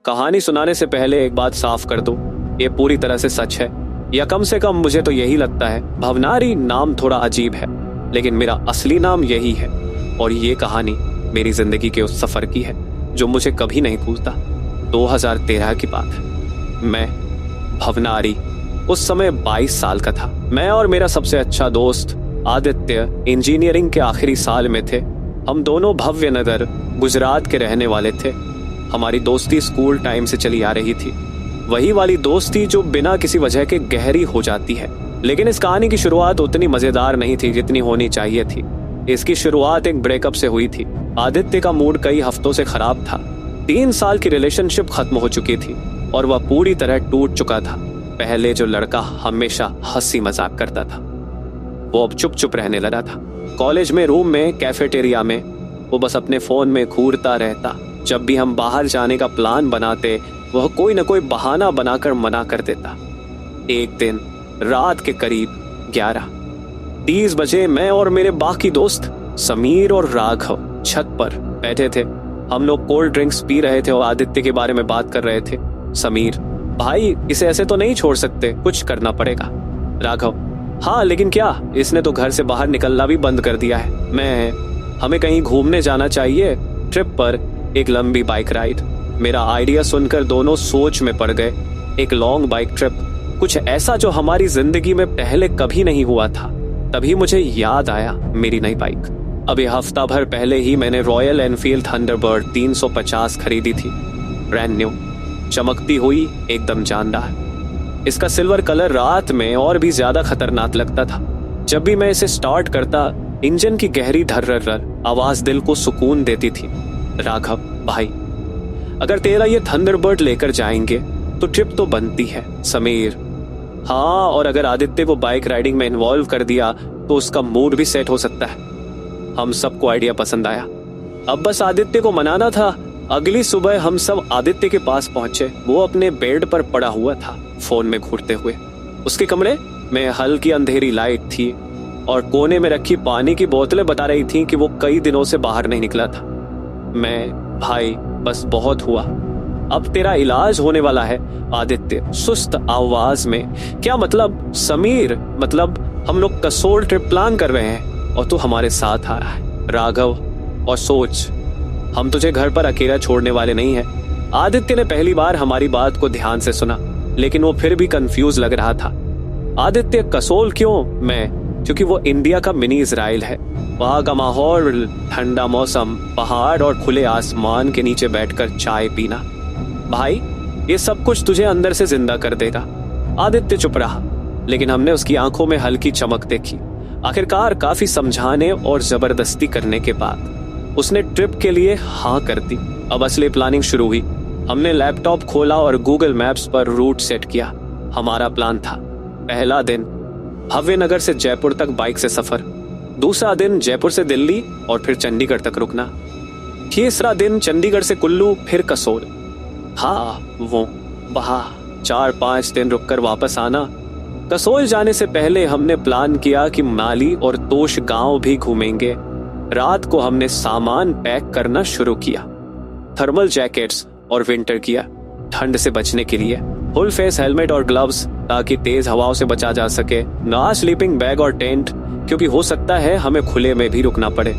कहानी सुनाने से पहले एक बात साफ कर दो, ये पूरी तरह से सच है, या कम से कम मुझे तो यही लगता है। भवनारी नाम थोड़ा अजीब है, लेकिन मेरा असली नाम यही है। और ये कहानी मेरी जिंदगी के उस सफर की है जो मुझे कभी नहीं भूलता। 2013 की बात है। मैं भवनारी उस समय 22 साल का था। मैं और मेरा सबसे अच्छा दोस्त आदित्य इंजीनियरिंग के आखिरी साल में थे। हम दोनों भव्य नगर गुजरात के रहने वाले थे। हमारी दोस्ती स्कूल टाइम से चली आ रही थी, वही वाली दोस्ती जो बिना किसी वजह के गहरी हो जाती है। लेकिन इस कहानी की शुरुआत उतनी मजेदार नहीं थी जितनी होनी चाहिए थी। इसकी शुरुआत एक ब्रेकअप से हुई थी। आदित्य का मूड कई हफ्तों से खराब था। 3 साल की रिलेशनशिप खत्म हो चुकी थी और वह पूरी तरह टूट चुका था। पहले जो लड़का हमेशा हंसी मजाक करता था, वो अब चुप चुप रहने लगा था। कॉलेज में, रूम में, कैफेटेरिया में वो बस अपने फोन में घूरता रहता। जब भी हम बाहर जाने का प्लान बनाते, वह कोई न कोई बहाना बनाकर मना कर देता। एक दिन रात के करीब 11:30 बजे मैं और मेरे बाकी दोस्त समीर और राघव छत पर बैठे थे। हम लोग कोल्ड ड्रिंक्स पी रहे थे और आदित्य के बारे में बात कर रहे थे। समीर: भाई, इसे ऐसे तो नहीं छोड़ सकते, कुछ करना पड़ेगा। राघव: हाँ, लेकिन क्या? इसने तो घर से बाहर निकलना भी बंद कर दिया है। हमें कहीं घूमने जाना चाहिए, ट्रिप पर, एक लंबी बाइक राइड। मेरा आइडिया सुनकर दोनों सोच में पड़ गए। एक लॉन्ग बाइक ट्रिप, कुछ ऐसा जो हमारी जिंदगी में पहले कभी नहीं हुआ था। तभी मुझे याद आया मेरी नई बाइक। अभी हफ्ता भर पहले ही मैंने रॉयल एनफील्ड थंडरबर्ड 350 खरीदी थी, ब्रांड न्यू, चमकती हुई, एकदम जानदार। इसका सिल्वर कलर रात में और भी ज्यादा खतरनाक लगता था। जब भी मैं इसे स्टार्ट करता, इंजन की गहरी धर्रर आवाज दिल को सुकून देती थी। राघव: भाई, अगर तेरा ये थंडरबर्ड लेकर जाएंगे तो ट्रिप तो बनती है। समीर: हाँ, और अगर आदित्य को बाइक राइडिंग में इन्वॉल्व कर दिया तो उसका मूड भी सेट हो सकता है। हम सबको आइडिया पसंद आया। अब बस आदित्य को मनाना था। अगली सुबह हम सब आदित्य के पास पहुंचे। वो अपने बेड पर पड़ा हुआ था, फोन में घूरते हुए। उसके कमरे में हल्की अंधेरी लाइट थी और कोने में रखी पानी की बोतलें बता रही थी कि वो कई दिनों से बाहर नहीं निकला था। मैं: भाई, बस बहुत हुआ, अब तेरा इलाज होने वाला है। आदित्य सुस्त आवाज में: क्या मतलब? समीर: मतलब हम लोग कसोल ट्रिप प्लान कर रहे हैं और तू हमारे साथ आ रहा है। राघव: और सोच, हम तुझे घर पर अकेला छोड़ने वाले नहीं हैं। आदित्य ने पहली बार हमारी बात को ध्यान से सुना, लेकिन वो फिर भी कंफ्यूज लग रहा था। आदित्य: कसोल क्यों? मैं: क्योंकि वो इंडिया का मिनी इजराइल है। वहां का माहौल, ठंडा मौसम, पहाड़ और खुले आसमान के नीचे बैठकर चाय पीना। भाई, ये सब कुछ तुझे अंदर से जिंदा कर देगा। आदित्य चुप रहा, लेकिन हमने उसकी आंखों में हल्की चमक देखी। आखिरकार काफी समझाने और जबरदस्ती करने के बाद उसने ट्रिप के लिए हाँ कर दी। अब असली प्लानिंग शुरू हुई। हमने लैपटॉप खोला और गूगल मैप्स पर रूट सेट किया। हमारा प्लान था: पहला दिन भव्य नगर से जयपुर तक बाइक से सफर, दूसरा दिन जयपुर से दिल्ली और फिर चंडीगढ़ तक रुकना, तीसरा दिन चंडीगढ़ से कुल्लू, फिर कसोल। हाँ, वो वहां 4-5 दिन रुककर वापस आना। कसोल जाने से पहले हमने प्लान किया कि माली और तोश गांव भी घूमेंगे। रात को हमने सामान पैक करना शुरू किया। थर्मल जैकेट्स और विंटर गियर, ठंड से बचने के लिए, फुल फेस हेलमेट और ग्लव्स ताकि तेज हवाओं से बचा जा सके, ना स्लीपिंग बैग और टेंट, क्योंकि हो सकता है हमें खुले में भी रुकना पड़े।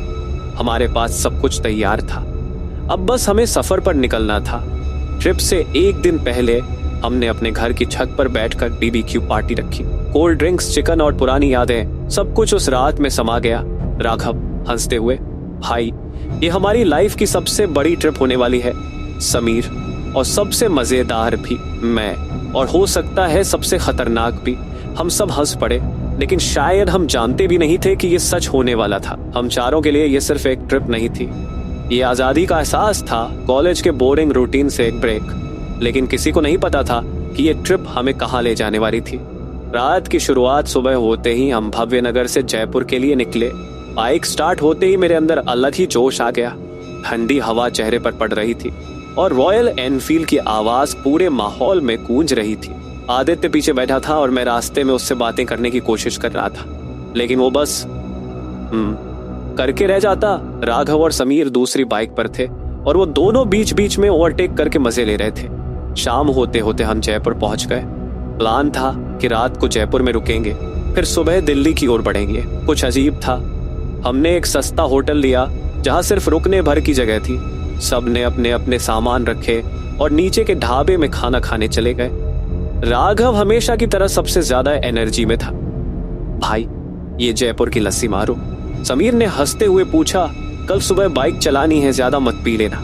हमारे पास सब कुछ तैयार था, अब बस हमें सफर पर निकलना था। ट्रिप से एक दिन पहले हमने अपने घर की छत पर बैठकर बीबीक्यू पार्टी रखी। कोल्ड ड्रिंक्स, चिकन और पुरानी यादें, सब कुछ उस रात में समा गया। राघव हंसते हुए: भाई, ये हमारी लाइफ की सबसे बड़ी ट्रिप होने वाली है। समीर: और सबसे मजेदार भी। मैं: और हो सकता है सबसे खतरनाक भी। हम सब हंस पड़े, लेकिन शायद हम जानते भी नहीं थे कि ये सच होने वाला था। हम चारों के लिए ये सिर्फ एक ट्रिप नहीं थी, ये आजादी का एहसास था, कॉलेज के बोरिंग रूटीन से एक ब्रेक। लेकिन किसी को नहीं पता था कि ये ट्रिप हमें कहाँ ले जाने वाली थी। रात की शुरुआत सुबह होते ही हम भव्य नगर से जयपुर के लिए निकले। बाइक स्टार्ट होते ही मेरे अंदर अलग ही जोश आ गया। ठंडी हवा चेहरे पर पड़ रही थी और रॉयल एनफील्ड की आवाज पूरे माहौल में गूंज रही थी। आदित्य पीछे बैठा था और मैं रास्ते में उससे बातें करने की कोशिश कर रहा था, लेकिन वो बस करके रह जाता। राघव और समीर दूसरी बाइक पर थे। और वो दोनों बीच बीच में ओवरटेक करके मजे ले रहे थे। शाम होते होते हम जयपुर पहुंच गए। प्लान था कि रात को जयपुर में रुकेंगे, फिर सुबह दिल्ली की ओर बढ़ेंगे। कुछ अजीब था, हमने एक सस्ता होटल लिया जहां सिर्फ रुकने भर की जगह थी। सब ने अपने अपने सामान रखे और नीचे के ढाबे में खाना खाने चले गए। राघव हमेशा की तरह सबसे ज्यादा एनर्जी में था। भाई, ये जयपुर की लस्सी मारो, समीर ने हंसते हुए पूछा। कल सुबह बाइक चलानी है, ज्यादा मत पी लेना।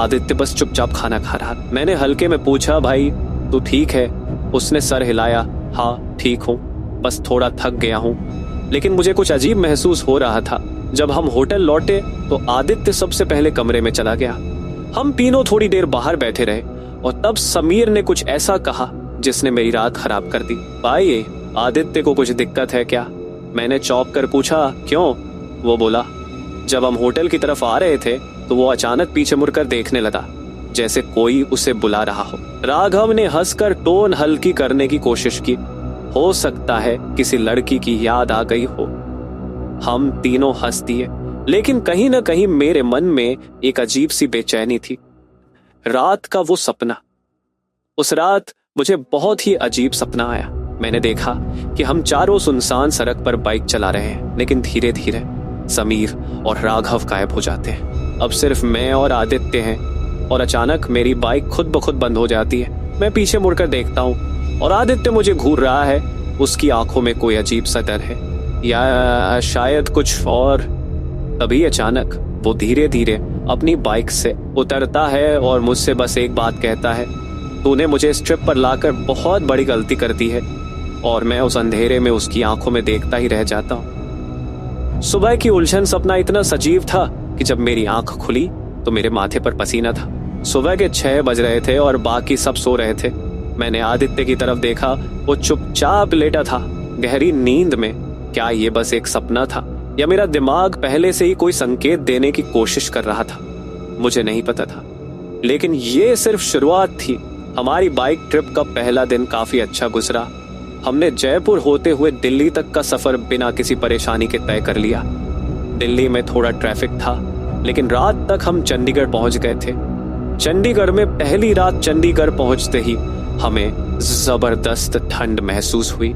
आदित्य बस चुपचाप खाना खा रहा। मैंने हल्के में पूछा, भाई तू ठीक है? उसने सर हिलाया। हाँ ठीक हूँ, बस थोड़ा थक गया हूँ। लेकिन मुझे कुछ अजीब महसूस हो रहा था। जब हम होटल लौटे तो आदित्य सबसे पहले कमरे में चला गया। हम तीनों थोड़ी देर बाहर बैठे रहे और तब समीर ने कुछ ऐसा कहा जिसने मेरी रात खराब कर दी। भाई, आदित्य को कुछ दिक्कत है क्या? मैंने चौंक कर पूछा। क्यों? वो बोला, जब हम होटल की तरफ आ रहे थे तो वो अचानक पीछे मुड़कर देखने लगा, जैसे कोई उसे बुला रहा हो। राघव ने हंसकर टोन हल्की करने की कोशिश की। हो सकता है किसी लड़की की याद आ गई हो। हम तीनों हंस दिए, लेकिन कहीं ना कहीं मेरे मन में एक अजीब सी बेचैनी थी। रात का वो सपना, उस रात मुझे बहुत ही अजीब सपना आया। मैंने देखा कि हम चारों सुनसान सड़क पर बाइक चला रहे हैं, लेकिन धीरे धीरे समीर और राघव गायब हो जाते हैं। अब सिर्फ मैं और आदित्य हैं और अचानक मेरी बाइक खुद ब खुद बंद हो जाती है। मैं पीछे मुड़कर देखता हूँ और आदित्य मुझे घूर रहा है। उसकी आंखों में कोई अजीब सा डर है या शायद कुछ और। तभी अचानक वो धीरे धीरे अपनी बाइक से उतरता है और मुझसे बस एक बात कहता है, तूने मुझे इस ट्रिप पर लाकर बहुत बड़ी गलती कर दी है। और मैं उस अंधेरे में उसकी आंखों में देखता ही रह जाता हूँ। सुबह की उलझन सपना इतना सजीव था कि जब मेरी आंख खुली तो मेरे माथे पर पसीना था। सुबह के 6 बज रहे थे और बाकी सब सो रहे थे। मैंने आदित्य की तरफ देखा, वो चुपचाप लेटा था गहरी नींद में। क्या ये बस एक सपना था या मेरा दिमाग पहले से ही कोई संकेत देने की कोशिश कर रहा था? मुझे नहीं पता था, लेकिन ये सिर्फ शुरुआत थी। हमारी बाइक ट्रिप का पहला दिन काफी अच्छा गुजरा। हमने जयपुर होते हुए दिल्ली तक का सफर बिना किसी परेशानी के तय कर लिया। दिल्ली में थोड़ा ट्रैफिक था, लेकिन रात तक हम चंडीगढ़ पहुंच गए थे। चंडीगढ़ में पहली रात चंडीगढ़ पहुंचते ही हमें जबरदस्त ठंड महसूस हुई।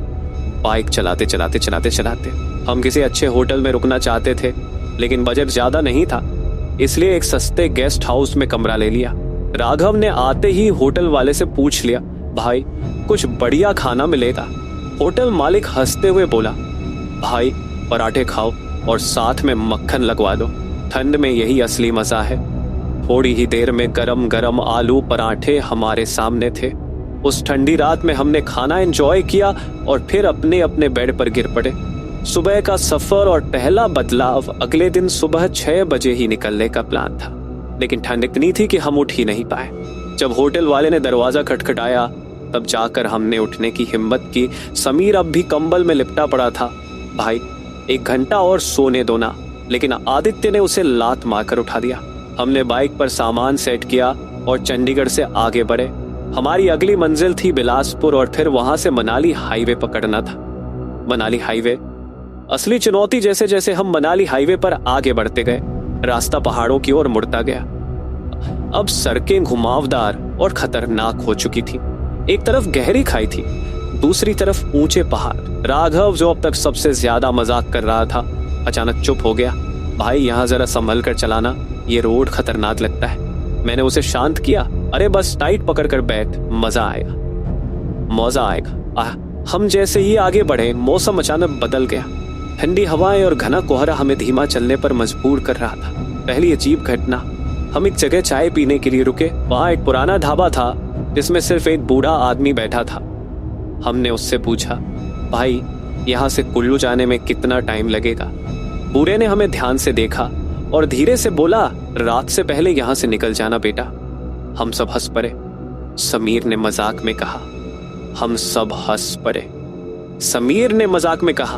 बाइक चलाते चलाते चलाते चलाते हम किसी अच्छे होटल में रुकना चाहते थे, लेकिन बजट ज्यादा नहीं था, इसलिए एक सस्ते गेस्ट हाउस में कमरा ले लिया। राघव ने आते ही होटल वाले से पूछ लिया, भाई कुछ बढ़िया खाना मिलेगा? होटल मालिक हंसते हुए बोला, भाई पराठे खाओ और साथ में मक्खन लगवा दो, ठंड में यही असली मजा है। थोड़ी ही देर में गरम गरम आलू पराठे हमारे सामने थे। उस ठंडी रात में हमने खाना एंजॉय किया और फिर अपने अपने बेड पर गिर पड़े। सुबह का सफर और पहला बदलाव, अगले दिन सुबह 6 बजे ही निकलने का प्लान था, लेकिन ठंड इतनी थी कि हम उठ ही नहीं पाए। जब होटल वाले ने दरवाजा खटखटाया तब जाकर हमने उठने की हिम्मत की। समीर अब भी कंबल में लिपटा पड़ा था। भाई 1 घंटा और सोने दो ना, लेकिन आदित्य ने उसे लात मारकर उठा दिया। हमने बाइक पर सामान सेट किया और चंडीगढ़ से आगे बढ़े। हमारी अगली मंजिल थी बिलासपुर और फिर वहां से मनाली हाईवे पकड़ना था। मनाली हाईवे असली चुनौती। जैसे जैसे हम मनाली हाईवे पर आगे बढ़ते गए, रास्ता पहाड़ों की ओर मुड़ता गया। अब सड़कें घुमावदार और खतरनाक हो चुकी थी। एक तरफ गहरी खाई थी, दूसरी तरफ ऊंचे पहाड़। राघव, जो अब तक सबसे ज्यादा मजाक कर रहा था, अचानक चुप हो गया। भाई यहाँ जरा संभल कर चलाना, ये रोड खतरनाक लगता है। मैंने उसे शांत किया। अरे बस टाइट पकड़ कर बैठ, मजा आएगा, मजा आएगा। हम जैसे ही आगे बढ़े मौसम अचानक बदल गया। ठंडी हवाएं और घना कोहरा हमें धीमा चलने पर मजबूर कर रहा था। पहली अजीब घटना, हम एक जगह चाय पीने के लिए रुके। वहां एक पुराना ढाबा था जिसमें सिर्फ एक बूढ़ा आदमी बैठा था। हमने उससे पूछा, भाई यहाँ से कुल्लू जाने में कितना टाइम लगेगा? बूढ़े ने हमें ध्यान से देखा और धीरे से बोला, रात से पहले यहाँ से निकल जाना बेटा। हम सब हंस पड़े। समीर ने मजाक में कहा। हम सब हंस पड़े। समीर ने मजाक में कहा,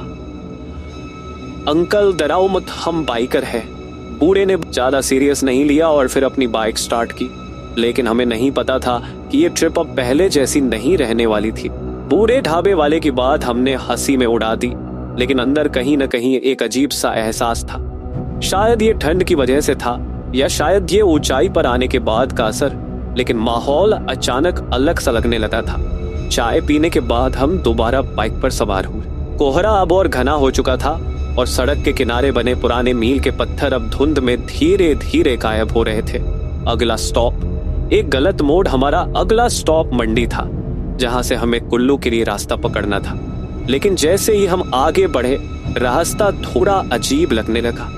अंकल डराओ मत, हम बाइकर हैं। बूढ़े ने ज्यादा सीरियस नहीं लिया और फिर अपनी बाइक स्टार्ट की। लेकिन हमें नहीं पता था कि ये ट्रिप अब पहले जैसी नहीं रहने वाली थी। बूढ़े ढाबे वाले की बात हमने हंसी में उड़ा दी, लेकिन अंदर कहीं न कहीं एक अजीब सा एहसास था। शायद ये ठंड की वजह से था, या शायद ये ऊंचाई पर आने के बाद का असर, लेकिन माहौल अचानक अलग सा लगने लगा था। चाय पीने के बाद हम दोबारा बाइक पर सवार हुए। कोहरा अब और घना हो चुका था और सड़क के किनारे बने पुराने मील के पत्थर अब धुंध में धीरे धीरे गायब हो रहे थे। अगला स्टॉप एक गलत मोड़, हमारा अगला स्टॉप मंडी था, जहां से हमें कुल्लू के लिए रास्ता पकड़ना था। लेकिन जैसे ही हम आगे बढ़े, रास्ता थोड़ा अजीब लगने लगा।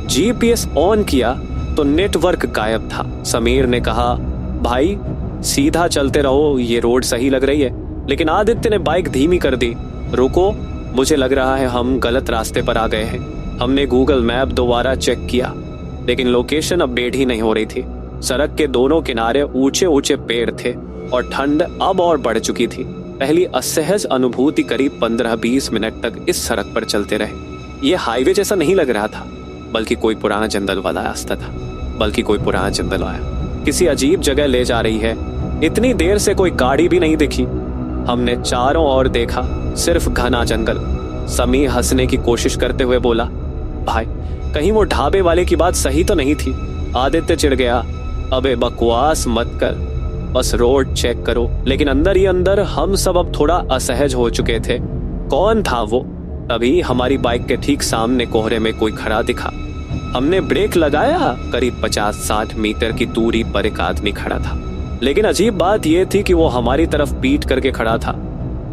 जीपीएस ऑन किया तो नेटवर्क गायब था। समीर ने कहा, भाई सीधा चलते रहो, ये रोड सही लग रही है। लेकिन आदित्य ने बाइक धीमी कर दी। रुको, मुझे लग रहा है हम गलत रास्ते पर आ गए हैं। हमने गूगल मैप दोबारा चेक किया, लेकिन लोकेशन अपडेट ही नहीं हो रही थी। सड़क के दोनों किनारे ऊंचे ऊंचे पेड़ थे और ठंड अब और बढ़ चुकी थी। पहली असहज अनुभूति करीब 15-20 मिनट तक इस सड़क पर चलते रहे। ये हाईवे जैसा नहीं लग रहा था, बल्कि कोई पुराना जंगल वाला रास्ता था। किसी अजीब जगह ले जा रही है। इतनी देर से कोई गाड़ी भी नहीं दिखी। हमने चारों ओर देखा, सिर्फ घना जंगल। समीर हंसने की कोशिश करते हुए बोला, भाई कहीं वो ढाबे वाले की बात सही तो नहीं थी? आदित्य चिढ़ गया, अबे बकवास मत कर, बस रोड चेक करो। लेकिन अंदर ही अंदर हम सब अब थोड़ा असहज हो चुके थे। कौन था वो? तभी हमारी बाइक के ठीक सामने कोहरे में कोई खड़ा दिखा। हमने ब्रेक लगाया। करीब 50-60 मीटर की दूरी पर एक आदमी खड़ा था, लेकिन अजीब बात यह थी कि वो हमारी तरफ पीठ करके खड़ा था।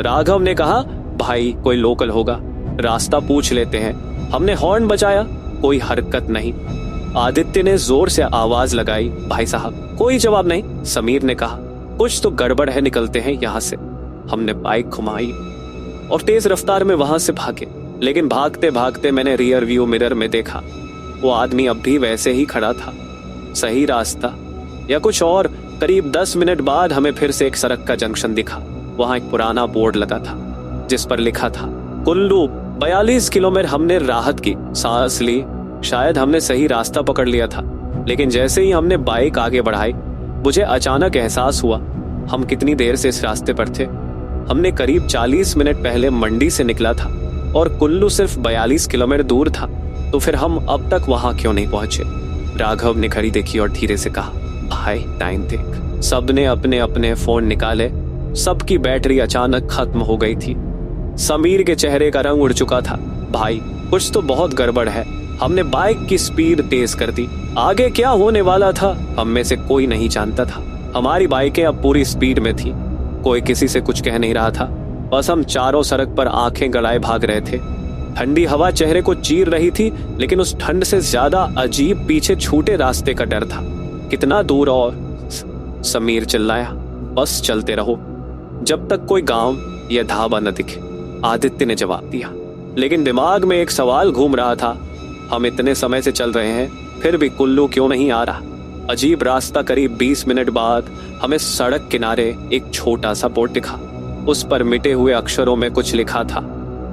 राघव ने कहा, भाई कोई लोकल होगा, रास्ता पूछ लेते हैं। हमने हॉर्न बजाया, कोई हरकत नहीं। आदित्य ने जोर से आवाज लगाई, भाई साहब। कोई जवाब नहीं। समीर ने कहा, कुछ तो गड़बड़ है, निकलते हैं यहाँ से। हमने बाइक घुमाई और तेज रफ्तार में वहां से भागे। लेकिन भागते भागते मैंने रियर व्यू मिरर में देखा, वो आदमी अब भी वैसे ही खड़ा था। सही रास्ता या कुछ और? करीब 10 मिनट बाद हमें फिर से एक सड़क का जंक्शन दिखा। वहां एक पुराना बोर्ड लगा था जिस पर लिखा था कुल्लू। 42 किलोमीटर। हमने राहत की सांस ली, शायद हमने सही रास्ता पकड़ लिया था। लेकिन जैसे ही हमने बाइक आगे बढ़ाई, मुझे अचानक एहसास हुआ हम कितनी देर से इस रास्ते पर थे। हमने करीब 40 मिनट पहले मंडी से निकला था और कुल्लू सिर्फ 42 किलोमीटर दूर था। तो फिर हम अब तक वहां क्यों नहीं पहुंचे? राघव ने घड़ी देखी और धीरे से कहा, भाई टाइम देख। सबने अपने अपने फोन निकाले। सबकी बैटरी अचानक खत्म हो गई थी। समीर के चेहरे का रंग उड़ चुका था। भाई कुछ तो बहुत गड़बड़ है। हमने बाइक की स्पीड तेज कर दी। आगे क्या होने वाला था हम में से कोई नहीं जानता था। हमारी बाइकें अब पूरी स्पीड में थी। कोई किसी से कुछ कह नहीं रहा था, बस हम चारों सड़क पर आंखें गड़ाए भाग रहे थे। ठंडी हवा चेहरे को चीर रही थी, लेकिन उस ठंड से ज्यादा अजीब पीछे छूटे रास्ते का डर था। कितना दूर और? समीर चिल्लाया, बस चलते रहो जब तक कोई गांव या ढाबा न दिखे। आदित्य ने जवाब दिया, लेकिन दिमाग में एक सवाल घूम रहा था। हम इतने समय से चल रहे हैं, फिर भी कुल्लू क्यों नहीं आ रहा? अजीब रास्ता। करीब 20 मिनट बाद हमें सड़क किनारे एक छोटा सा बोर्ड दिखा। उस पर मिटे हुए अक्षरों में कुछ लिखा था,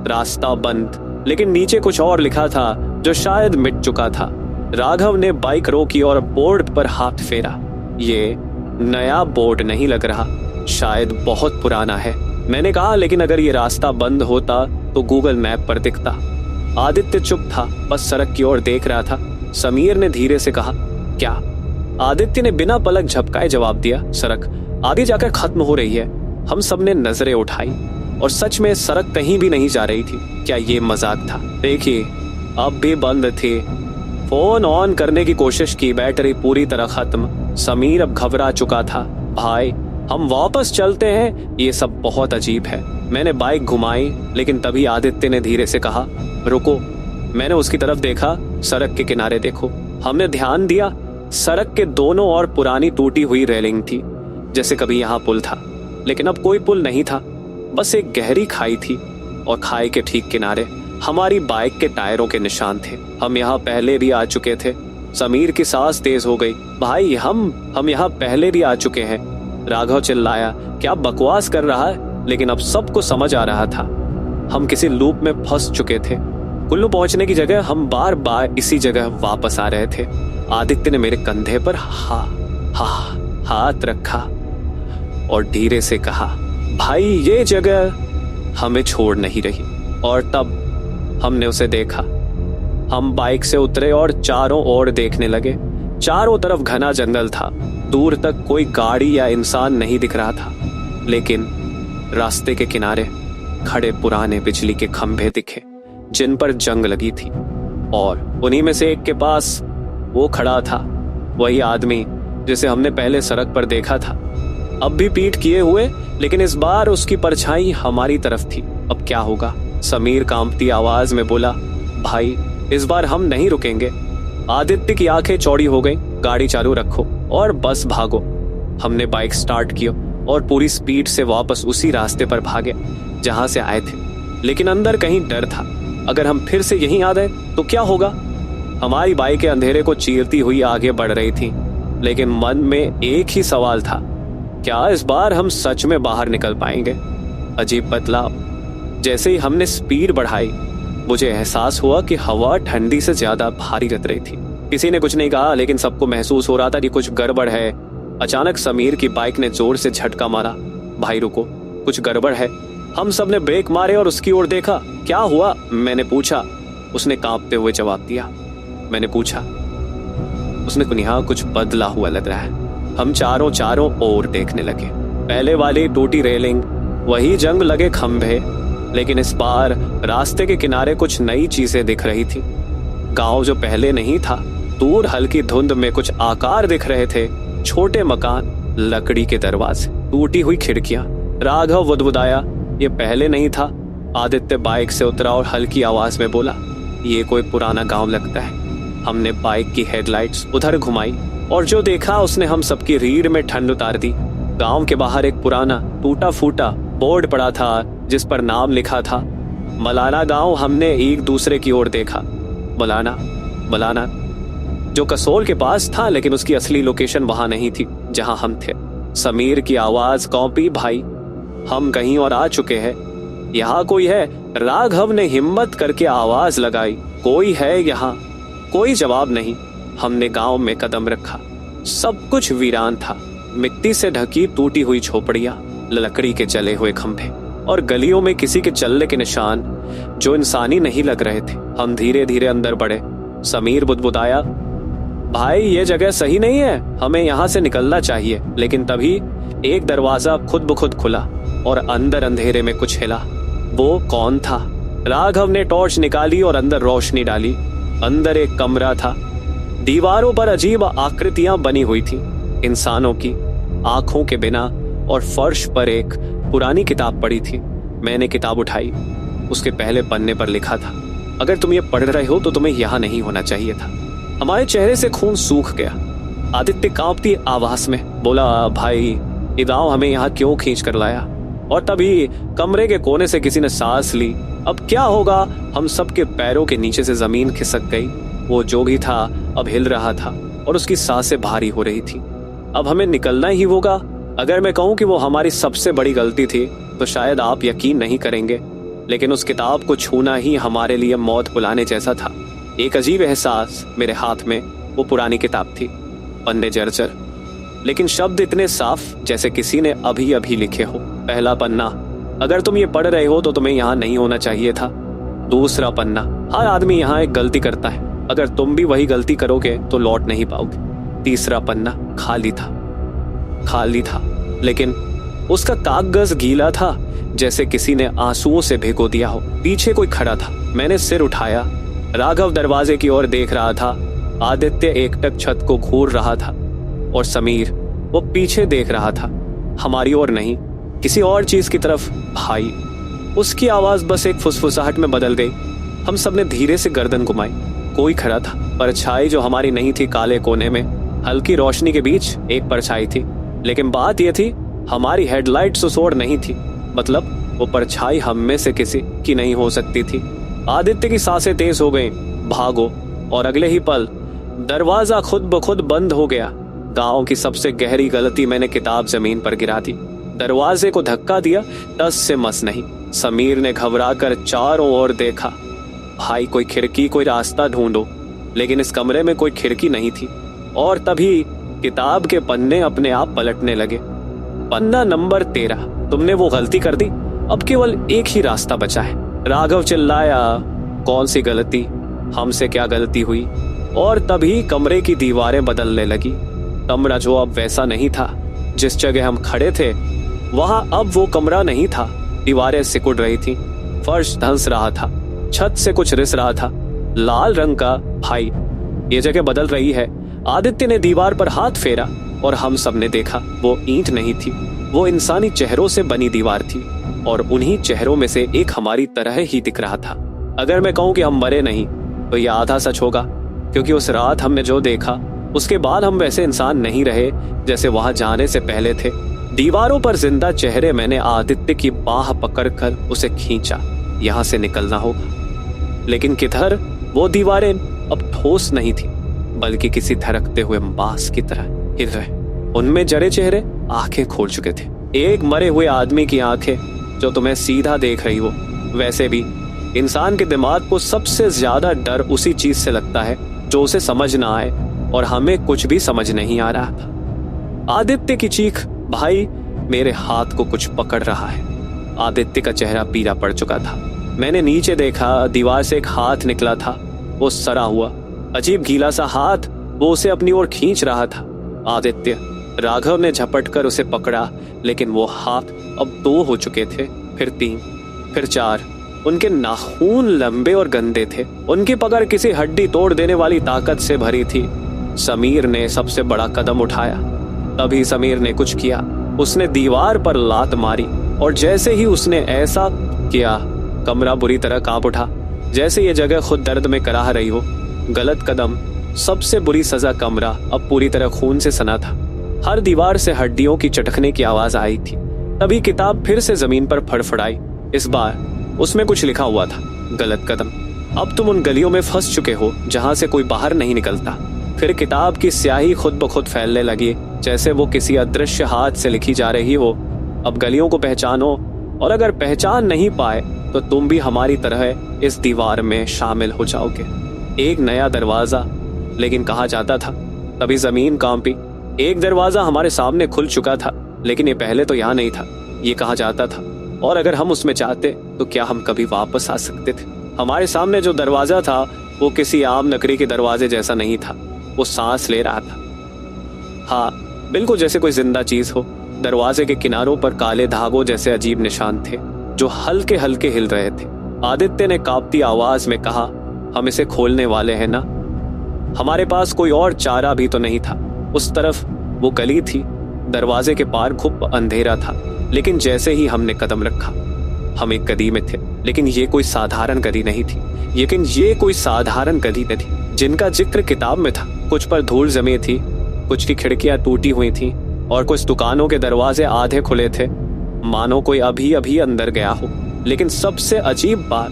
रास्ता बंद। लेकिन नीचे कुछ और लिखा था जो शायद मिट चुका था। राघव ने बाइक रोकी और बोर्ड पर हाथ फेरा। ये नया बोर्ड नहीं लग रहा, शायद बहुत पुराना है। मैंने कहा, लेकिन अगर ये रास्ता बंद होता तो गूगल मैप पर दिखता। आदित्य चुप था, बस सड़क की ओर देख रहा था। समीर ने धीरे से कहा, क्या? आदित्य ने बिना पलक झपकाए जवाब दिया, सड़क आगे जाकर खत्म हो रही है। हम सब ने नजरें उठाई और सच में सड़क कहीं भी नहीं जा रही थी। क्या ये मजाक था? देखिए, अब भी बंद थी। फोन ऑन करने की कोशिश की, बैटरी पूरी तरह खत्म। समीर अब घबरा चुका था। भाई हम वापस चलते हैं, ये सब बहुत अजीब है। मैंने बाइक घुमाई, लेकिन तभी आदित्य ने धीरे से कहा, रुको। मैंने उसकी तरफ देखा, सड़क के किनारे देखो। हमने ध्यान दिया, सड़क के दोनों ओर पुरानी टूटी हुई रेलिंग थी, जैसे कभी यहाँ पुल था। लेकिन अब कोई पुल नहीं था, बस एक गहरी खाई थी और खाई के ठीक किनारे हमारी बाइक के टायरों के निशान थे। हम यहाँ पहले भी आ चुके थे। समीर की सांस तेज हो गई। भाई हम यहाँ पहले भी आ चुके हैं। राघव चिल्लाया, क्या बकवास कर रहा है? लेकिन अब सबको समझ आ रहा था हम किसी लूप में फंस चुके थे। कुल्लू पहुंचने की जगह हम बार बार इसी जगह वापस आ रहे थे। आदित्य ने मेरे कंधे पर हाथ रखा और धीरे से कहा, भाई ये जगह हमें छोड़ नहीं रही। और तब हमने उसे देखा। हम बाइक से उतरे और चारों ओर देखने लगे। चारों तरफ घना जंगल था। दूर तक कोई गाड़ी या इंसान नहीं दिख रहा था, लेकिन रास्ते के किनारे खड़े पुराने बिजली के खंभे दिखे जिन पर जंग लगी थी, और उन्हीं में से एक के पास वो खड़ा था, वही आदमी जिसे हमने पहले सड़क पर देखा था। अब भी पीठ किए हुए, लेकिन इस बार उसकी परछाई हमारी तरफ थी। अब क्या होगा? समीर कांपती आवाज में बोला, भाई इस बार हम नहीं रुकेंगे। आदित्य की आंखें चौड़ी हो गई। गाड़ी चालू रखो और बस भागो। हमने बाइक स्टार्ट की और पूरी स्पीड से वापस उसी रास्ते पर भागे जहां से आए थे, लेकिन अंदर कहीं डर था। अगर हम फिर से यहीं आ गए तो क्या होगा? हमारी बाइकें अंधेरे को चीरती हुई आगे बढ़ रही थी, लेकिन मन में एक ही सवाल था, क्या इस बार हम सच में बाहर निकल पाएंगे? अजीब बदलाव। जैसे ही हमने स्पीड बढ़ाई, मुझे एहसास हुआ कि हवा ठंडी से ज्यादा भारी लग रही थी। किसी ने कुछ नहीं कहा, लेकिन सबको महसूस हो रहा था कि कुछ गड़बड़ है। अचानक समीर की बाइक ने जोर से झटका मारा। भाई रुको, कुछ गड़बड़ है। हम सब ने ब्रेक मारे और उसकी ओर देखा। क्या हुआ? मैंने पूछा। उसने कांपते हुए जवाब दिया। मैंने पूछा। उसने कुनिहा, कुछ बदला हुआ लग रहा है। हम चारों ओर देखने लगे। पहले वाली टूटी रेलिंग, वही जंग लगे खंभे, लेकिन इस बार रास्ते के किनारे कुछ नई चीजें दिख रही थी। गांव जो पहले नहीं था, दूर हल्की धुंध में कुछ आकार दिख रहे थे। छोटे मकान, लकड़ी के दरवाजे, टूटी हुई खिड़कियां। राघव बुदबुदाया, ये पहले नहीं था। आदित्य बाइक से उतरा और हल्की आवाज में बोला, ये कोई पुराना गांव लगता है। हमने बाइक की हेडलाइट्स उधर घुमाई और जो देखा उसने हम सबकी रीढ़ में ठंड उतार दी। गांव के बाहर एक पुराना टूटा फूटा बोर्ड पड़ा था जिस पर नाम लिखा था मलाना गांव। हमने एक दूसरे की ओर देखा। मलाना जो कसोल के पास था, लेकिन उसकी असली लोकेशन वहां नहीं थी जहां हम थे। समीर की आवाज कौपी, भाई हम कहीं और आ चुके हैं। यहाँ कोई है? राघव ने हिम्मत करके आवाज लगाई। कोई है यहाँ? कोई जवाब नहीं। हमने गांव में कदम रखा। सब कुछ वीरान था। मिट्टी से ढकी टूटी हुई झोपड़ियां, लकड़ी के जले हुए खंभे और गलियों में किसी के चलने के निशान जो इंसानी नहीं लग रहे थे। हम धीरे धीरे अंदर बढ़े। समीर बुदबुदाया, भाई ये जगह सही नहीं है, हमें यहाँ से निकलना चाहिए। लेकिन तभी एक दरवाजा खुद ब खुद खुला और अंदर अंधेरे में कुछ हिला। वो कौन था? राघव ने टॉर्च निकाली और अंदर रोशनी डाली। अंदर एक कमरा था। दीवारों पर अजीब आकृतियां बनी हुई थी, इंसानों की आंखों के बिना, और फर्श पर एक पुरानी किताब पड़ी थी। मैंने किताब उठाई। उसके पहले पन्ने पर लिखा था, अगर तुम ये पढ़ रहे हो तो तुम्हें यहाँ नहीं होना चाहिए था। हमारे चेहरे से खून सूख गया। आदित्य कांपती आवाज में बोला, भाई ये गांव हमें यहाँ क्यों खींच कर लाया? और तभी कमरे के कोने से किसी ने सांस ली। अब क्या होगा? हम सबके पैरों के नीचे से जमीन खिसक गई। वो जो भी था अब हिल रहा था और उसकी सांसें भारी हो रही थी। अब हमें निकलना ही होगा। अगर मैं कहूँ कि वो हमारी सबसे बड़ी गलती थी तो शायद आप यकीन नहीं करेंगे, लेकिन उस किताब को छूना ही हमारे लिए मौत बुलाने जैसा था। एक अजीब एहसास। मेरे हाथ में वो पुरानी किताब थी, पन्ने जर्जर, लेकिन शब्द इतने साफ जैसे किसी ने अभी अभी लिखे हो। पहला पन्ना, अगर तुम ये पढ़ रहे हो तो तुम्हें यहाँ नहीं होना चाहिए था। दूसरा पन्ना, हर आदमी यहाँ एक गलती करता है, अगर तुम भी वही गलती करोगे तो लौट नहीं पाओगे। तीसरा पन्ना खाली था, लेकिन उसका कागज गीला था, जैसे किसी ने आंसुओं से भिगो दिया हो। पीछे कोई खड़ा था। मैंने सिर उठाया। राघव दरवाजे की ओर देख रहा था। आदित्य एकटक छत को घूर रहा था और समीर वो पीछे देख रहा था, हमारी ओर नहीं, किसी और चीज की तरफ। भाई, उसकी आवाज बस एक फुसफुसाहट में बदल गई। हम सबने धीरे से गर्दन घुमाई। कोई खड़ा था। परछाई जो हमारी नहीं थी, काले कोने में हल्की रोशनी के बीच एक परछाई थी, लेकिन बात यह थी हमारी हेडलाइट्स उस ओर नहीं थी। मतलब वो परछाई हम में से किसी की नहीं हो सकती थी। आदित्य की सांसें तेज हो गईं। भागो! और अगले ही पल दरवाजा खुद ब खुद बंद हो गया। गांव की सबसे गहरी गलती, मैंने किताब जमीन पर गिरा दी। दरवाजे को धक्का दिया, टस से मस नहीं। समीर ने घबराकर चारों ओर देखा। भाई कोई खिड़की, कोई रास्ता ढूंढो। लेकिन इस कमरे में कोई खिड़की नहीं थी। और तभी किताब के पन्ने अपने आप पलटने लगे। पन्ना नंबर 13। तुमने वो गलती कर दी, अब केवल एक ही रास्ता बचा है। राघव चिल्लाया। कौन सी गलती? हमसे क्या गलती हुई? और तभी कमरे की दीवारें बदलने लगी। कमरा जो अब वैसा नहीं था, जिस जगह हम खड़े थे वहां अब वो कमरा नहीं था। दीवारें सिकुड़ रही थी, फर्श धंस रहा था, छत से कुछ रिस रहा था। लाल रंग का भाई, ये जगह बदल रही है। आदित्य ने दीवार पर हाथ फेरा और हम सब ने देखा वो ईंट नहीं थी, वो इंसानी चेहरों से बनी दीवार थी और उन्हीं चेहरों में से एक हमारी तरह ही दिख रहा था। अगर मैं कहूं कि हम मरे नहीं तो यह आधा सच होगा, क्योंकि उस रात हमने जो देखा उसके बाद हम वैसे इंसान नहीं रहे जैसे वहां जाने से पहले थे। दीवारों पर जिंदा चेहरे। मैंने आदित्य की बाह पकड़कर उसे खींचा। यहां से निकलना होगा, लेकिन किधर? वो दीवारें अब ठोस नहीं थी, बल्कि किसी धड़कते हुए बांस की तरह हिल रहे। उनमें जड़े चेहरे आंखें खोल चुके थे। एक मरे हुए आदमी की आंखें जो तुम्हें सीधा देख रही हो। वैसे भी इंसान के दिमाग को सबसे ज्यादा डर उसी चीज से लगता है जो उसे समझ ना आए, और हमें कुछ भी समझ नहीं आ रहा था। आदित्य की चीख, भाई मेरे हाथ को कुछ पकड़ रहा है। आदित्य का चेहरा पीला पड़ चुका था। मैंने नीचे देखा, दीवार से एक हाथ निकला था, वो सड़ा हुआ अजीब गीला सा हाथ, वो उसे अपनी ओर खींच रहा था। आदित्य, राघव ने झपट कर उसे पकड़ा, लेकिन वो हाथ अब 2 हो चुके थे, फिर 3, फिर 4। उनके नाखून लंबे और गंदे थे, उनकी पकड़ किसी हड्डी तोड़ देने वाली ताकत से भरी थी। समीर ने सबसे बड़ा कदम उठाया। तभी समीर ने कुछ किया। उसने दीवार पर लात मारी, और जैसे ही उसने ऐसा किया कमरा बुरी तरह कांप उठा, जैसे ये जगह खुद दर्द में कराह रही हो। गलत कदम, सबसे बुरी सजा। कमरा अब पूरी तरह खून से सना था। हर दीवार से हड्डियों की चटकने की आवाज आई थी। तभी किताब फिर से जमीन पर फड़फड़ाई। इस बार उसमें कुछ लिखा हुआ था, गलत कदम। अब तुम उन गलियों में फंस चुके हो जहां से कोई बाहर नहीं निकलता। फिर किताब की स्याही खुद ब खुद फैलने लगी, जैसे वो किसी अदृश्य हाथ से लिखी जा रही हो। अब गलियों को पहचानो, और अगर पहचान नहीं पाए तो तुम भी हमारी तरह इस दीवार में शामिल हो जाओगे। एक नया दरवाजा, लेकिन कहा जाता था। तभी जमीन कांपी। एक दरवाजा हमारे सामने खुल चुका था, लेकिन ये पहले तो यहाँ नहीं था, ये कहा जाता था। और अगर हम उसमें चाहते तो क्या हम कभी वापस आ सकते थे? हमारे सामने जो दरवाजा था वो किसी आम लकड़ी के दरवाजे जैसा नहीं था, वो सांस ले रहा था। हाँ, बिल्कुल जैसे कोई जिंदा चीज हो। दरवाजे के किनारों पर काले धागों जैसे अजीब निशान थे जो हल्के हल्के हिल रहे थे। आदित्य ने कांपती आवाज में कहा, हम इसे खोलने वाले हैं ना? हमारे पास कोई और चारा भी तो नहीं था। उस तरफ वो गली थी, दरवाजे के पार खूब अंधेरा था, लेकिन जैसे ही हमने कदम रखा, हम एक गली में थे। लेकिन ये कोई साधारण गली नहीं थी। ये कोई साधारण गली नहीं थी जिनका जिक्र किताब में था। कुछ पर धूल जमी थी, कुछ की खिड़कियां टूटी हुई थीं, और कुछ दुकानों के दरवाजे आधे खुले थे, मानो कोई अभी अभी अंदर गया हो। लेकिन सबसे अजीब बात,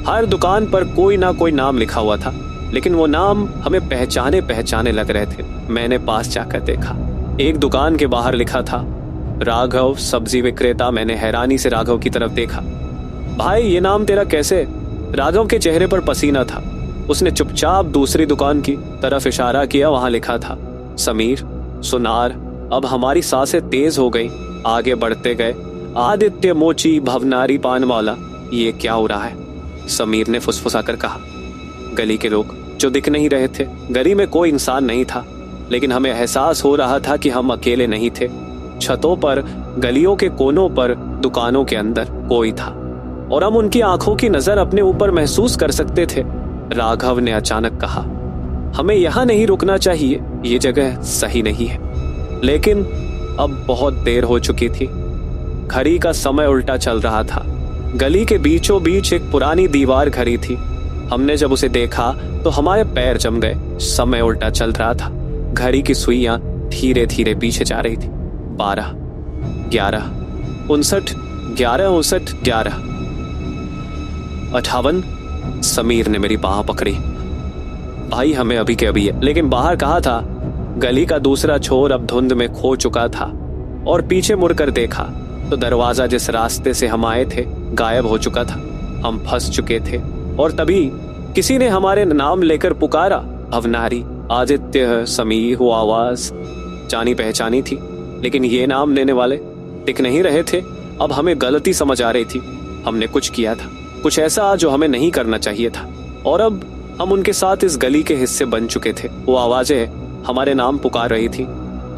हर दुकान पर कोई ना कोई नाम लिखा हुआ था, लेकिन वो नाम हमें पहचाने पहचाने लग रहे थे। मैंने पास जाकर देखा, एक दुकान के बाहर लिखा था, राघव सब्जी विक्रेता। मैंने हैरानी से राघव की तरफ देखा। भाई, ये नाम तेरा कैसे? राघव के चेहरे पर पसीना था। उसने चुपचाप दूसरी दुकान की तरफ इशारा किया, वहां लिखा था, समीर सुनार। अब हमारी सांसें तेज हो गई। आगे बढ़ते गए। आदित्य मोची भवनारी पानवाला, ये क्या हो रहा है? समीर ने फुसफुसाकर कहा। गली के लोग जो दिख नहीं रहे थे। गली में कोई इंसान नहीं था, लेकिन हमें एहसास हो रहा था कि हम अकेले नहीं थे। छतों पर, गलियों के कोनों पर, दुकानों के अंदर कोई था, और हम उनकी आंखों की नजर अपने ऊपर महसूस कर सकते थे। राघव ने अचानक कहा, हमें यहाँ नहीं रुकना चाहिए, ये जगह सही नहीं है। लेकिन अब बहुत देर हो चुकी थी। घड़ी का समय उल्टा चल रहा था। गली के बीचों बीच एक पुरानी दीवार खड़ी थी। हमने जब उसे देखा तो हमारे पैर जम गए। समय उल्टा चल रहा था। घड़ी की सुइयां धीरे धीरे पीछे जा रही थी। 12, 11, 59, 11, 59, 11, 58। समीर ने मेरी बाह पकड़ी। भाई, हमें अभी के अभी है। लेकिन बाहर कहा था? गली का दूसरा छोर अब धुंध में खो चुका था, और पीछे मुड़कर देखा तो दरवाजा जिस रास्ते से हम आए थे गायब हो चुका था। हम फंस चुके थे। और तभी किसी ने हमारे नाम लेकर पुकारा, भवनारी। आदित्य, समीर। वो आवाज जानी पहचानी थी, लेकिन ये नाम लेने वाले दिख नहीं रहे थे। अब हमें गलती समझ आ रही थी। हमने कुछ किया था, कुछ ऐसा जो हमें नहीं करना चाहिए था। और अब हम उनके साथ इस गली के हिस्से बन चुके थे। वो आवाजें हमारे नाम पुकार रही थी,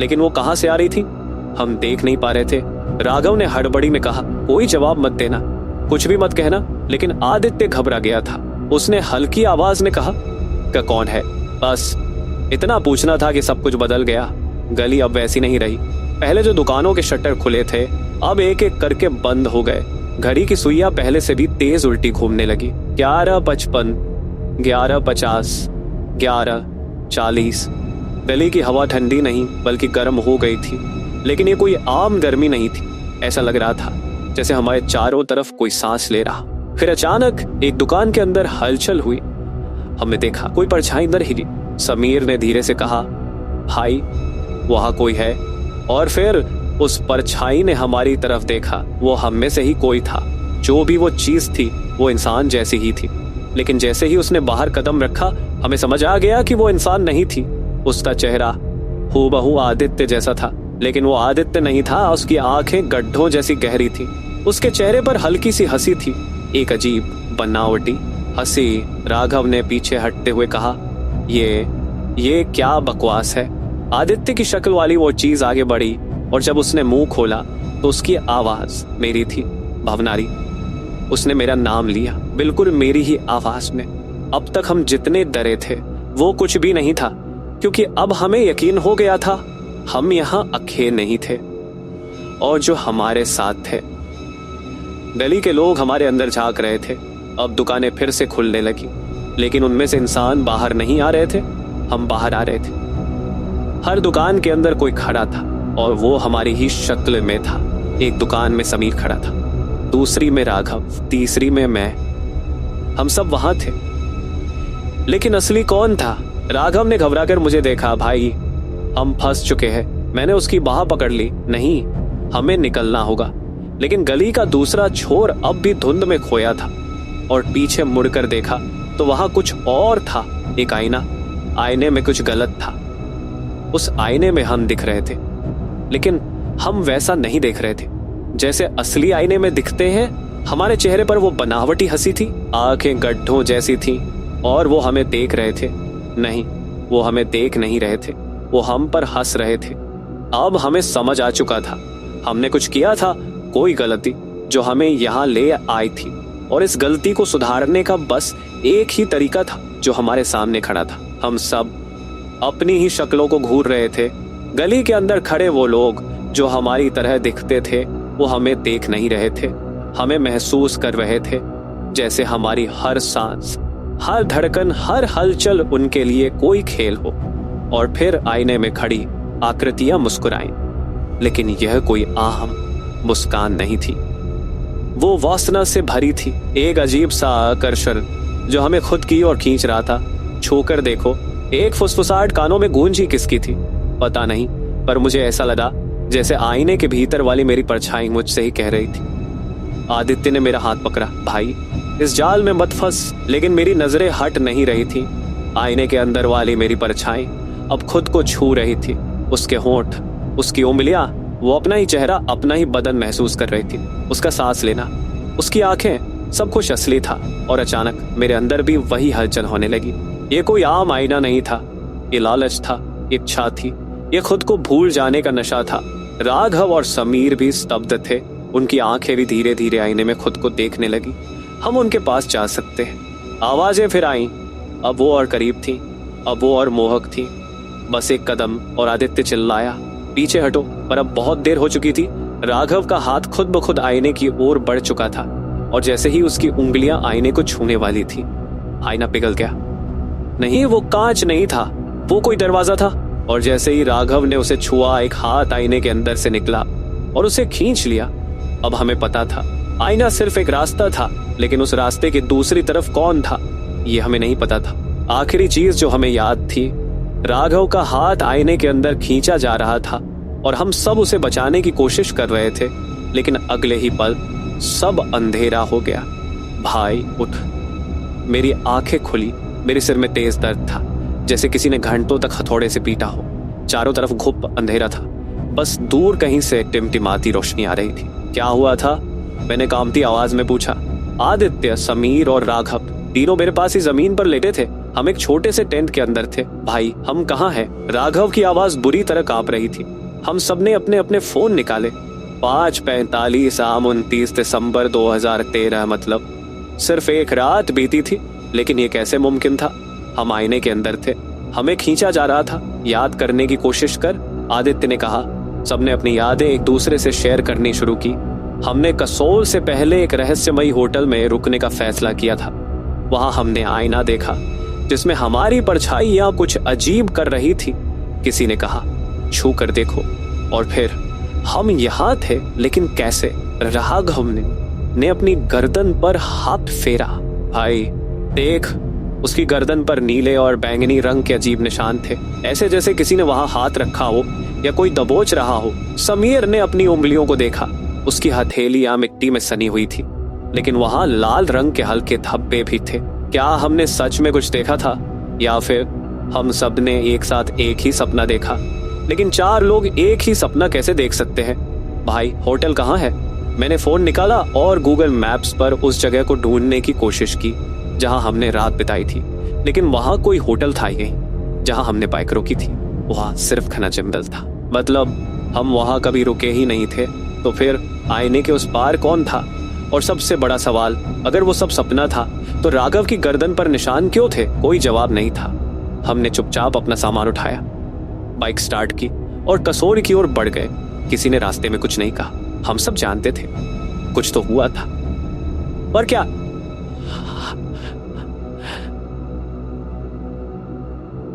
लेकिन वो कहाँ से आ रही थी हम देख नहीं पा रहे थे। राघव ने हड़बड़ी में कहा, कोई जवाब मत देना, कुछ भी मत कहना। लेकिन आदित्य घबरा गया था। उसने हल्की आवाज में कहा, क्या कौन है? बस इतना पूछना था कि सब कुछ बदल गया। गली अब वैसी नहीं रही। पहले जो दुकानों के शटर खुले थे अब एक एक करके बंद हो गए। घड़ी की सुइयां पहले से भी तेज उल्टी घूमने लगी। 11:55, 11:50, 11:40। गली की हवा ठंडी नहीं बल्कि गर्म हो गई थी, लेकिन ये कोई आम गर्मी नहीं थी। ऐसा लग रहा था जैसे हमारे चारों तरफ कोई सांस ले रहा। फिर अचानक एक दुकान के अंदर हलचल हुई। हमने देखा कोई परछाई अंदर हिली। समीर ने धीरे से कहा, भाई वहां कोई है। और फिर उस परछाई ने हमारी तरफ देखा। वो हम में से ही कोई था। जो भी वो चीज थी वो इंसान जैसी ही थी, लेकिन जैसे ही उसने बाहर कदम रखा हमें समझ आ गया कि वो इंसान नहीं थी। उसका चेहरा हूबहू आदित्य जैसा था, लेकिन वो आदित्य नहीं था। उसकी आंखें गड्ढों जैसी गहरी थी। उसके चेहरे पर हल्की सी हंसी थी, एक अजीब बनावटी हंसी। राघव ने पीछे हटते हुए कहा, ये क्या बकवास है? आदित्य की शक्ल वाली वो चीज आगे बढ़ी और जब उसने मुंह खोला तो उसकी आवाज मेरी थी, भवनारी। उसने मेरा नाम लिया, बिल्कुल मेरी ही आवाज में। अब तक हम जितने डरे थे वो कुछ भी नहीं था, क्योंकि अब हमें यकीन हो गया था हम यहाँ अकेले नहीं थे और जो हमारे साथ थे। गली के लोग हमारे अंदर झांक रहे थे। अब दुकानें फिर से खुलने लगी, लेकिन उनमें से इंसान बाहर नहीं आ रहे थे, हम बाहर आ रहे थे। हर दुकान के अंदर कोई खड़ा था और वो हमारी ही शक्ल में था। एक दुकान में समीर खड़ा था, दूसरी में राघव, तीसरी में मैं। हम सब वहां थे, लेकिन असली कौन था? राघव ने घबराकर मुझे देखा। भाई हम फंस चुके हैं। मैंने उसकी बाह पकड़ ली। नहीं, हमें निकलना होगा। लेकिन गली का दूसरा छोर अब भी धुंध में खोया था और पीछे मुड़कर देखा तो वहां कुछ और था। एक आईना। आईने में कुछ गलत था। उस आईने में हम दिख रहे थे, लेकिन हम वैसा नहीं देख रहे थे जैसे असली आईने में दिखते हैं। हमारे चेहरे पर वो बनावटी हंसी थी, आंखें गड्ढों जैसी थी और वो हमें देख रहे थे। नहीं, वो हमें देख नहीं रहे थे, वो हम पर हंस रहे थे। अब हमें समझ आ चुका था हमने कुछ किया था, कोई गलती जो हमें यहाँ ले आई थी, और इस गलती को सुधारने का बस एक ही तरीका था जो हमारे सामने खड़ा था। हम सब अपनी ही शक्लों को घूर रहे थे। गली के अंदर खड़े वो लोग जो हमारी तरह दिखते थे वो हमें देख नहीं रहे थे, हमें महसूस कर रहे थे जैसे हमारी हर सांस, हर धड़कन, हर हलचल उनके लिए कोई खेल हो। और फिर आईने में खड़ी आकृतियां मुस्कुराईं, लेकिन यह कोई आम मुस्कान नहीं थी। वो वासना से भरी थी, एक अजीब सा आकर्षण जो हमें खुद की ओर खींच रहा था। छूकर देखो, एक फुसफुसाहट कानों में गूंजी किसकी थी पता नहीं, पर मुझे ऐसा लगा जैसे आईने के भीतर वाली मेरी परछाई मुझसे ही कह रही थी। आदित्य ने मेरा हाथ पकड़ा, भाई इस जाल में मत फंस। लेकिन मेरी नजरें हट नहीं रही थी। आईने के अंदर वाली मेरी परछाई अब खुद को छू रही थी। उसके होंठ, उसकी उंगलियां, वो अपना ही चेहरा, अपना ही बदन महसूस कर रही थी। उसका सांस लेना, उसकी आंखें, सब कुछ असली था। और अचानक मेरे अंदर भी वही हलचल होने लगी। ये कोई आम आईना नहीं था, ये लालच था, इच्छा थी, ये खुद को भूल जाने का नशा था। राघव और समीर भी स्तब्ध थे, उनकी आंखें भी धीरे धीरे आईने में खुद को देखने लगी। हम उनके पास जा सकते हैं। आवाजें फिर आईं, अब वो और करीब थी, अब वो और मोहक थी। बस एक कदम और आदित्य चिल्लाया, पीछे हटो। पर अब बहुत देर हो चुकी थी। राघव का हाथ खुद ब खुद आईने की ओर बढ़ चुका था और जैसे ही उसकी उंगलियां आईने को छूने वाली थी, आईना पिघल गया। नहीं, वो कांच नहीं था, वो कोई दरवाजा था। और जैसे ही राघव ने उसे छुआ, एक हाथ आईने के अंदर से निकला और उसे खींच लिया। अब हमें पता था आईना सिर्फ एक रास्ता था, लेकिन उस रास्ते की दूसरी तरफ कौन था ये हमें नहीं पता था। आखिरी चीज जो हमें याद थी, राघव का हाथ आईने के अंदर खींचा जा रहा था और हम सब उसे बचाने की कोशिश कर रहे थे, लेकिन अगले ही पल सब अंधेरा हो गया। भाई उठ। मेरी आंखें खुली, मेरे सिर में तेज दर्द था, जैसे किसी ने घंटों तक हथौड़े से पीटा हो। चारों तरफ घुप अंधेरा था, बस दूर कहीं से टिमटिमाती रोशनी आ रही थी। क्या हुआ था? मैंने कांपती आवाज में पूछा। आदित्य, समीर और राघव तीनों मेरे पास ही जमीन पर लेटे थे। हम एक छोटे से टेंट के अंदर थे। भाई हम कहाँ हैं? राघव की आवाज बुरी तरह कांप रही थी। हम सबने अपने अपने फोन निकाले। 5:45 आम 29 दिसंबर 2013, मतलब सिर्फ एक रात बीती थी। लेकिन ये कैसे मुमकिन था? हम आईने के अंदर थे, हमें खींचा जा रहा था। याद करने की कोशिश कर, आदित्य ने कहा। सबने अपनी यादें एक दूसरे से शेयर करनी शुरू की। हमने कसोल से पहले एक रहस्यमयी होटल में रुकने का फैसला किया था। वहां हमने आईना देखा जिसमें हमारी परछाइयां कुछ अजीब कर रही थी। किसी ने कहा, छू कर देखो। और फिर हम यहाँ थे, लेकिन कैसे? राघव ने अपनी गर्दन पर हाथ फेरा। भाई देख, उसकी गर्दन पर नीले और बैंगनी रंग के अजीब निशान थे, ऐसे जैसे किसी ने वहां हाथ रखा हो या कोई दबोच रहा हो। समीर ने अपनी उंगलियों को देखा। उसकी हथेलियां मिट्टी में सनी हुई थी, लेकिन वहां लाल रंग के हल्के धब्बे भी थे। क्या हमने सच में कुछ देखा था, या फिर हम सब ने एक साथ एक ही सपना देखा? लेकिन 4 लोग एक ही सपना कैसे देख सकते हैं? भाई होटल कहाँ है? मैंने फोन निकाला और गूगल मैप्स पर उस जगह को ढूंढने की कोशिश की जहां हमने रात बिताई थी। लेकिन वहां कोई होटल था ही नहीं जहां हमने बाइक रोकी थी। वहां सिर्फ घना जंगल था। मतलब हम वहां कभी रुके ही नहीं थे। तो फिर आईने के उस पार कौन था? और सबसे बड़ा सवाल, अगर वो सब सपना था तो राघव की गर्दन पर निशान क्यों थे? कोई जवाब नहीं था। हमने चुपचाप अपना सामान उठाया, बाइक स्टार्ट की और कसोल की ओर बढ़ गए। किसी ने रास्ते में कुछ नहीं कहा। हम सब जानते थे कुछ तो हुआ था, पर क्या?